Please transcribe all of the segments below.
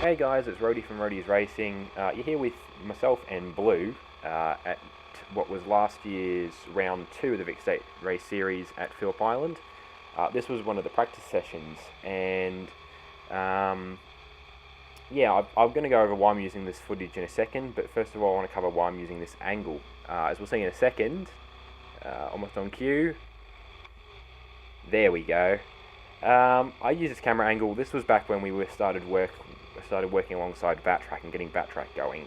Hey guys, it's Rhodey from Rhodey's Racing. You're here with myself and Blue at what was last year's round 2 of the Vic State Race Series at Phillip Island. This was one of the practice sessions, and yeah, I'm going to go over why I'm using this footage in a second, but first of all I want to cover why I'm using this angle. As we'll see in a second, almost on cue, there we go. I use this camera angle. This was back when we started working alongside VatTrack and getting VatTrack going.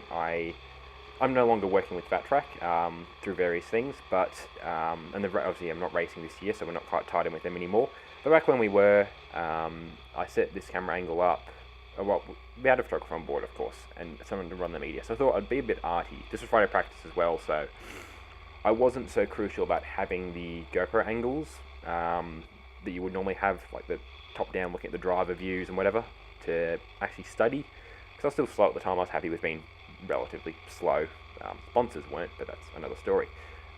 I'm no longer working with VatTrack through various things, but obviously I'm not racing this year, so we're not quite tied in with them anymore. But back when we were, I set this camera angle up. We had a photographer on board, of course, and someone to run the media. So I thought I'd be a bit arty. This was Friday practice as well, so I wasn't so crucial about having the GoPro angles that you would normally have, like the top-down looking at the driver views and whatever, to actually study. Because I was still slow at the time. I was happy with being relatively slow. Sponsors weren't, but that's another story.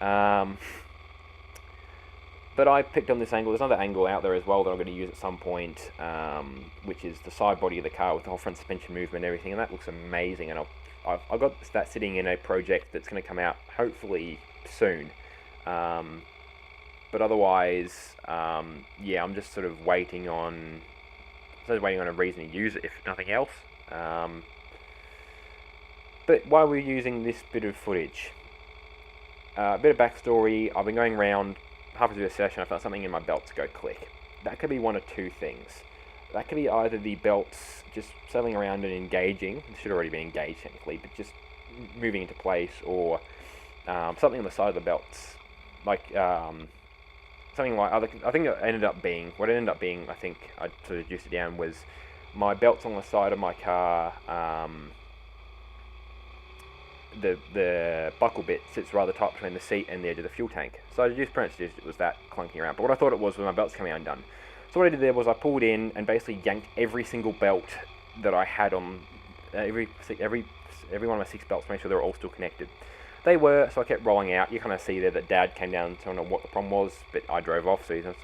But I picked on this angle. There's another angle out there as well that I'm going to use at some point, which is the side body of the car with the whole front suspension movement and everything, and that looks amazing. And I've got that sitting in a project that's going to come out hopefully soon. But otherwise, yeah, I'm just sort of waiting on a reason to use it, if nothing else. But why we're using this bit of footage, a bit of backstory. I've been going around halfway through the session. I felt something in my belts go click. That could be one of two things. That could be either the belts just settling around and engaging. It should already be engaged technically, but just moving into place, or something on the side of the belts, like something like, I think it ended up being, I think I sort of juiced it down, was my belts on the side of my car. The buckle bit sits rather tight between the seat and the edge of the fuel tank. So I just pretty much it was that clunking around. But what I thought it was my belts coming undone. So what I did there was I pulled in and basically yanked every single belt that I had on, every one of my 6 belts, to make sure they were all still connected. They were, so I kept rolling out. You kind of see there that Dad came down to know what the problem was, but I drove off, so he's not.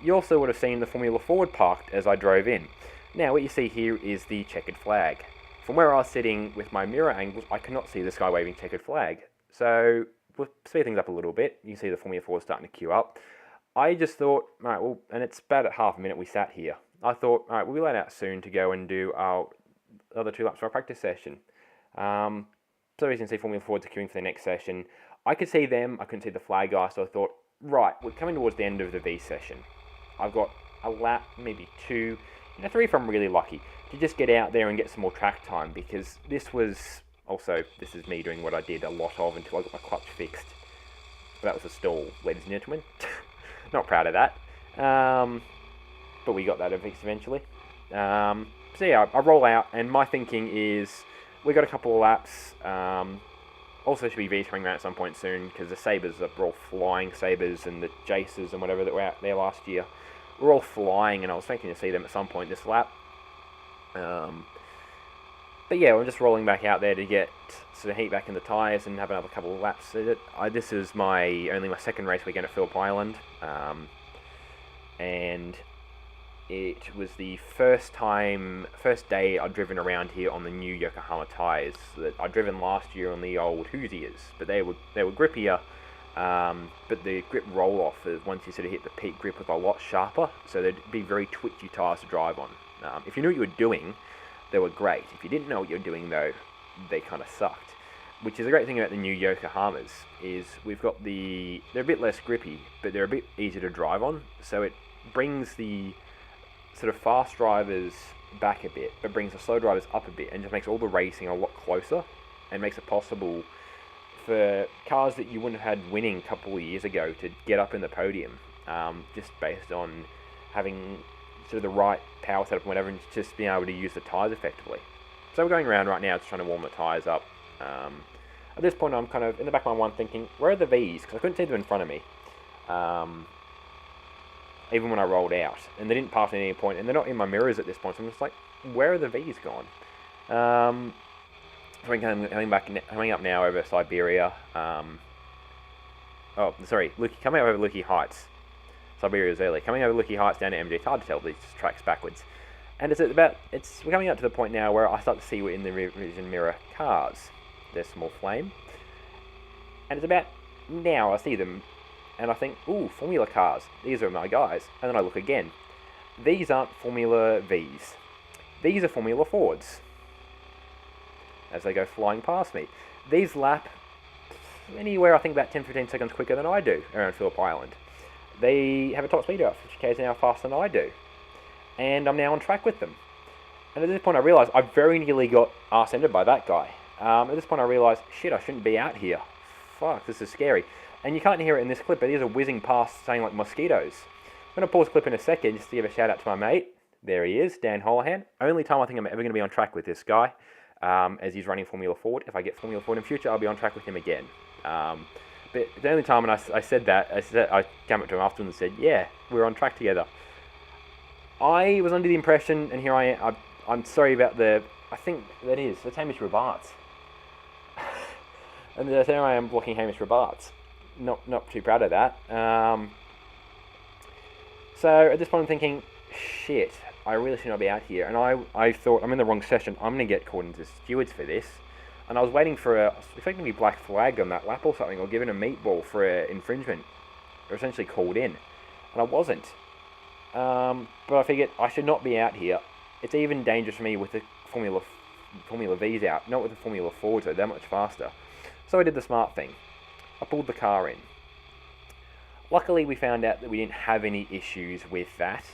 You also would have seen the Formula Ford parked as I drove in. Now what you see here is the checkered flag. From where I was sitting with my mirror angles, I cannot see this guy waving checkered flag. So we'll speed things up a little bit. You can see the Formula 4 starting to queue up. I just thought, alright, well, and it's about at half a minute we sat here. I thought, alright, we'll be let out soon to go and do our other 2 laps for our practice session. So as you can see, Formula 4's queuing for the next session. I could see them, I couldn't see the flag guy, so I thought, right, we're coming towards the end of the V session. I've got a lap, maybe 2, 3 if I'm really lucky, to just get out there and get some more track time, because this is me doing what I did a lot of until I got my clutch fixed. That was a stall, ladies and gentlemen. Not proud of that. But we got that fixed eventually. So yeah, I roll out, and my thinking is, we got a couple of laps. Also should be V's coming around at some point soon, because the Sabres are all flying. Sabres and the Jaces and whatever that were out there last year, we're all flying, and I was thinking to see them at some point this lap. But yeah, we're just rolling back out there to get sort of heat back in the tyres and have another couple of laps. So this is only my second race weekend at Phillip Island, and it was the first day I'd driven around here on the new Yokohama tyres. That I'd driven last year on the old Whoopsies, but they were grippier. But the grip roll-off, once you sort of hit the peak grip, was a lot sharper, so they'd be very twitchy tyres to drive on. If you knew what you were doing, they were great. If you didn't know what you were doing, though, they kind of sucked. Which is a great thing about the new Yokohamas, is they're a bit less grippy, but they're a bit easier to drive on, so it brings the sort of fast drivers back a bit, but brings the slow drivers up a bit, and just makes all the racing a lot closer, and makes it possible for cars that you wouldn't have had winning a couple of years ago to get up in the podium, just based on having sort of the right power setup and whatever, and just being able to use the tyres effectively. So we're going around right now just trying to warm the tyres up. At this point I'm kind of in the back of my mind thinking, where are the V's? Because I couldn't see them in front of me, even when I rolled out, and they didn't pass at any point, and they're not in my mirrors at this point, so I'm just like, where are the V's gone? Coming up now over Siberia. Coming up over Lukey Heights. Siberia's early. Coming over Lukey Heights down to MG. It's hard to tell these tracks backwards. And we're coming up to the point now where I start to see in the rear vision mirror cars. There's small flame. And it's about now I see them and I think, ooh, Formula cars. These are my guys. And then I look again. These aren't Formula Vees. These are Formula Fords. As they go flying past me. These lap anywhere I think about 10-15 seconds quicker than I do around Phillip Island. They have a top speed of 50 km an hour faster than I do. And I'm now on track with them. And at this point I realise I very nearly got arse-ended by that guy. At this point I realised, shit, I shouldn't be out here. Fuck, this is scary. And you can't hear it in this clip, but these are whizzing past saying like mosquitoes. I'm going to pause the clip in a second just to give a shout out to my mate. There he is, Dan Holohan. Only time I think I'm ever going to be on track with this guy, as he's running Formula Ford. If I get Formula Ford in future, I'll be on track with him again. But the only time when I said that, I came up to him afterwards and said, yeah, we're on track together. I was under the impression, and here I am, I'm sorry about I think that is, that's Hamish Robarts. And there I am blocking Hamish Robarts. Not too proud of that. So at this point I'm thinking, shit, I really should not be out here. And I thought, I'm in the wrong session, I'm going to get called into stewards for this. And I was waiting for effectively black flag on that lap or something, or given a meatball for infringement. Or essentially called in. And I wasn't. But I figured I should not be out here. It's even dangerous for me with the Formula V's out, not with the Formula Fords, they're much faster. So I did the smart thing. I pulled the car in. Luckily, we found out that we didn't have any issues with that,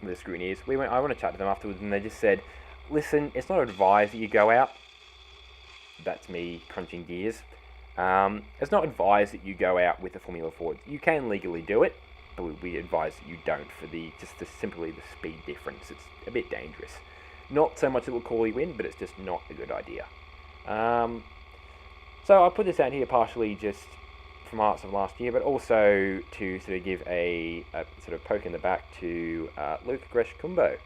with the scrutineers. I want to chat to them afterwards, and they just said, listen, it's not advised that you go out. That's me crunching gears. It's not advised that you go out with the Formula Ford. You can legally do it, but we advise that you don't for simply the speed difference. It's a bit dangerous. Not so much it will call you in, but it's just not a good idea. So I put this out here partially just from Arts of last year, but also to sort of give a sort of poke in the back to Luke Gresh-Kumbo,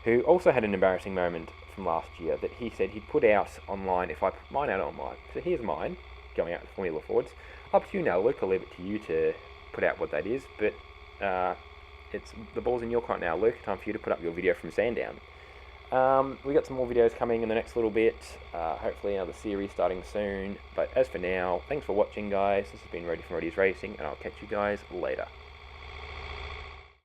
who also had an embarrassing moment from last year that he said he'd put out online if I put mine out online. So here's mine, going out to Formula Fords. Up to you now, Luke. I'll leave it to you to put out what that is, but it's the ball's in your court now, Luke. Time for you to put up your video from Sandown. We got some more videos coming in the next little bit, hopefully another series starting soon, but as for now, thanks for watching guys, this has been Rhodey from Rhodey's Racing, and I'll catch you guys later.